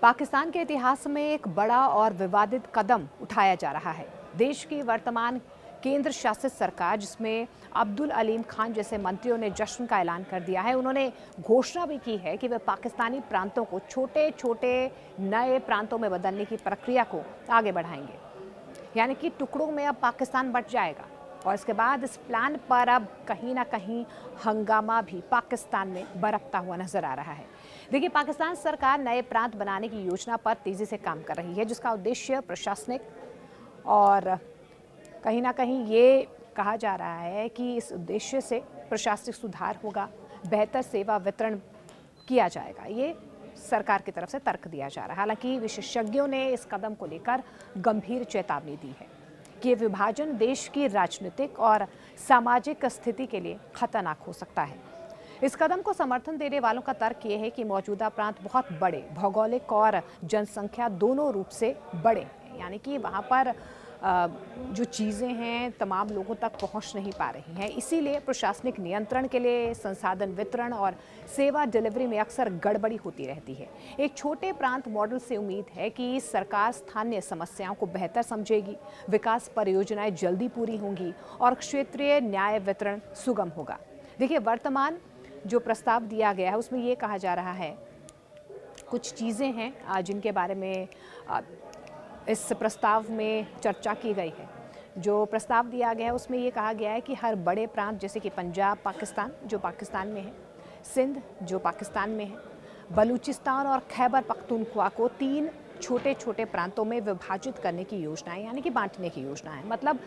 पाकिस्तान के इतिहास में एक बड़ा और विवादित कदम उठाया जा रहा है। देश की वर्तमान केंद्र शासित सरकार, जिसमें अब्दुल अलीम खान जैसे मंत्रियों ने जश्न का ऐलान कर दिया है, उन्होंने घोषणा भी की है कि वे पाकिस्तानी प्रांतों को छोटे छोटे नए प्रांतों में बदलने की प्रक्रिया को आगे बढ़ाएंगे। यानी कि टुकड़ों में अब पाकिस्तान बंट जाएगा और इसके बाद इस प्लान पर अब कहीं ना कहीं हंगामा भी पाकिस्तान में बरकता हुआ नजर आ रहा है। देखिए, पाकिस्तान सरकार नए प्रांत बनाने की योजना पर तेजी से काम कर रही है, जिसका उद्देश्य प्रशासनिक और कहीं ना कहीं ये कहा जा रहा है कि इस उद्देश्य से प्रशासनिक सुधार होगा, बेहतर सेवा वितरण किया जाएगा। ये सरकार की तरफ से तर्क दिया जा रहा है। हालांकि विशेषज्ञों ने इस कदम को लेकर गंभीर चेतावनी दी है कि ये विभाजन देश की राजनीतिक और सामाजिक स्थिति के लिए खतरनाक हो सकता है। इस कदम को समर्थन देने वालों का तर्क ये है कि मौजूदा प्रांत बहुत बड़े, भौगोलिक और जनसंख्या दोनों रूप से बड़े हैं। यानी कि वहाँ पर जो चीज़ें हैं तमाम लोगों तक पहुंच नहीं पा रही हैं। इसीलिए प्रशासनिक नियंत्रण के लिए संसाधन वितरण और सेवा डिलीवरी में अक्सर गड़बड़ी होती रहती है। एक छोटे प्रांत मॉडल से उम्मीद है कि सरकार स्थानीय समस्याओं को बेहतर समझेगी, विकास परियोजनाएं जल्दी पूरी होंगी और क्षेत्रीय न्याय वितरण सुगम होगा। देखिए, वर्तमान जो प्रस्ताव दिया गया है उसमें ये कहा जा रहा है, कुछ चीज़ें हैं जिनके बारे में इस प्रस्ताव में चर्चा की गई है। जो प्रस्ताव दिया गया है उसमें ये कहा गया है कि हर बड़े प्रांत जैसे कि पंजाब पाकिस्तान जो पाकिस्तान में है, सिंध जो पाकिस्तान में है, बलूचिस्तान और खैबर पख्तूनख्वा को 3 छोटे छोटे प्रांतों में विभाजित करने की योजना है, यानी कि बांटने की योजना है। मतलब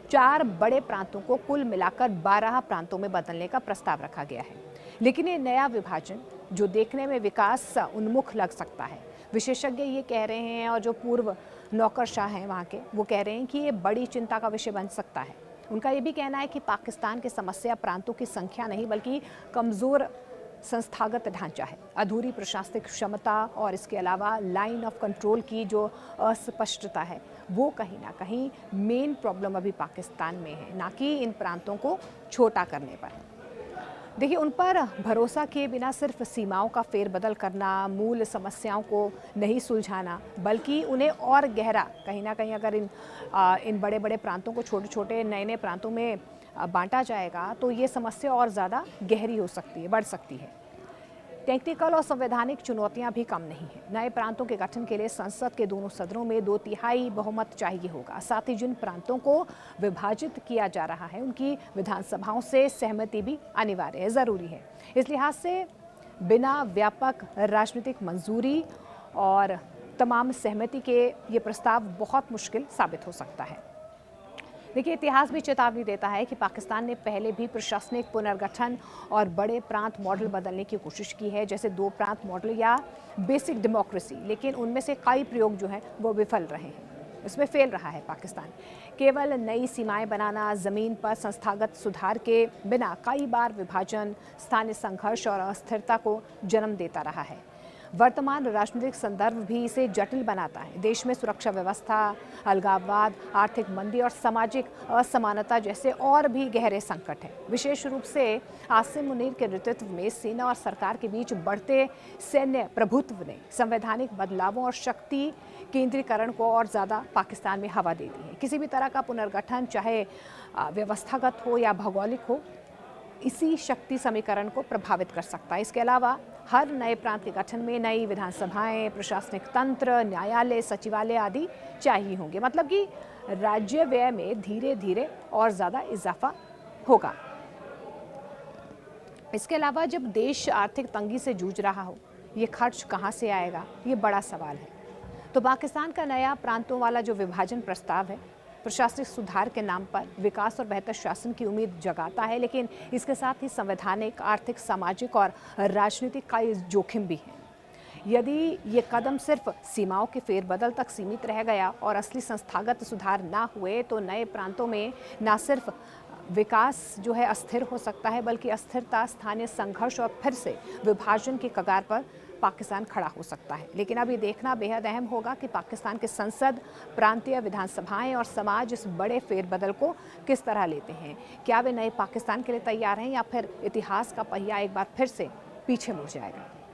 4 बड़े प्रांतों को कुल मिलाकर 12 प्रांतों में बदलने का प्रस्ताव रखा गया है। लेकिन ये नया विभाजन जो देखने में विकास उन्मुख लग सकता है, विशेषज्ञ ये कह रहे हैं और जो पूर्व नौकरशाह हैं वहाँ के, वो कह रहे हैं कि ये बड़ी चिंता का विषय बन सकता है। उनका ये भी कहना है कि पाकिस्तान की समस्या प्रांतों की संख्या नहीं बल्कि कमज़ोर संस्थागत ढांचा है, अधूरी प्रशासनिक क्षमता और इसके अलावा लाइन ऑफ कंट्रोल की जो अस्पष्टता है, वो कहीं ना कहीं मेन प्रॉब्लम अभी पाकिस्तान में है, ना कि इन प्रांतों को छोटा करने पर। देखिए, उन पर भरोसा किए बिना सिर्फ सीमाओं का फेरबदल करना, मूल समस्याओं को नहीं सुलझाना, बल्कि उन्हें और गहरा, कहीं ना कहीं अगर इन बड़े बड़े प्रांतों को छोटे छोटे नए नए प्रांतों में बांटा जाएगा तो ये समस्या और ज़्यादा गहरी हो सकती है, बढ़ सकती है। टेक्निकल और संवैधानिक चुनौतियां भी कम नहीं हैं। नए प्रांतों के गठन के लिए संसद के दोनों सदनों में 2/3 बहुमत चाहिए होगा। साथ ही जिन प्रांतों को विभाजित किया जा रहा है उनकी विधानसभाओं से सहमति भी अनिवार्य है, ज़रूरी है। इस लिहाज से बिना व्यापक राजनीतिक मंजूरी और तमाम सहमति के ये प्रस्ताव बहुत मुश्किल साबित हो सकता है। देखिए, इतिहास भी चेतावनी देता है कि पाकिस्तान ने पहले भी प्रशासनिक पुनर्गठन और बड़े प्रांत मॉडल बदलने की कोशिश की है, जैसे 2 प्रांत मॉडल या बेसिक डेमोक्रेसी, लेकिन उनमें से कई प्रयोग जो हैं वो विफल रहे हैं। इसमें फेल रहा है पाकिस्तान। केवल नई सीमाएं बनाना, ज़मीन पर संस्थागत सुधार के बिना कई बार विभाजन, स्थानीय संघर्ष और अस्थिरता को जन्म देता रहा है। वर्तमान राजनीतिक संदर्भ भी इसे जटिल बनाता है। देश में सुरक्षा व्यवस्था, अलगाववाद, आर्थिक मंदी और सामाजिक असमानता जैसे और भी गहरे संकट हैं। विशेष रूप से आसिम मुनीर के नेतृत्व में सेना और सरकार के बीच बढ़ते सैन्य प्रभुत्व ने संवैधानिक बदलावों और शक्ति केंद्रीकरण को और ज़्यादा पाकिस्तान में हवा दे दी है। किसी भी तरह का पुनर्गठन, चाहे व्यवस्थागत हो या भौगोलिक हो, इसी शक्ति समीकरण को प्रभावित कर सकता है। इसके अलावा हर नए प्रांत के गठन में नई विधानसभाएं, प्रशासनिक तंत्र, न्यायालय, सचिवालय आदि चाहिए होंगे। मतलब कि राज्य व्यय में धीरे धीरे और ज़्यादा इजाफा होगा। इसके अलावा जब देश आर्थिक तंगी से जूझ रहा हो, ये खर्च कहाँ से आएगा, ये बड़ा सवाल है। तो पाकिस्तान का नया प्रांतों वाला जो विभाजन प्रस्ताव है, प्रशासनिक सुधार के नाम पर विकास और बेहतर शासन की उम्मीद जगाता है, लेकिन इसके साथ ही संवैधानिक, आर्थिक, सामाजिक और राजनीतिक कई जोखिम भी हैं। यदि ये कदम सिर्फ सीमाओं के फेरबदल तक सीमित रह गया और असली संस्थागत सुधार ना हुए तो नए प्रांतों में न सिर्फ विकास जो है अस्थिर हो सकता है, बल्कि अस्थिरता, स्थानीय संघर्ष और फिर से विभाजन की कगार पर पाकिस्तान खड़ा हो सकता है। लेकिन अब ये देखना बेहद अहम होगा कि पाकिस्तान के संसद, प्रांतीय विधानसभाएं और समाज इस बड़े फेरबदल को किस तरह लेते हैं। क्या वे नए पाकिस्तान के लिए तैयार हैं या फिर इतिहास का पहिया एक बार फिर से पीछे मुड़ जाएगा।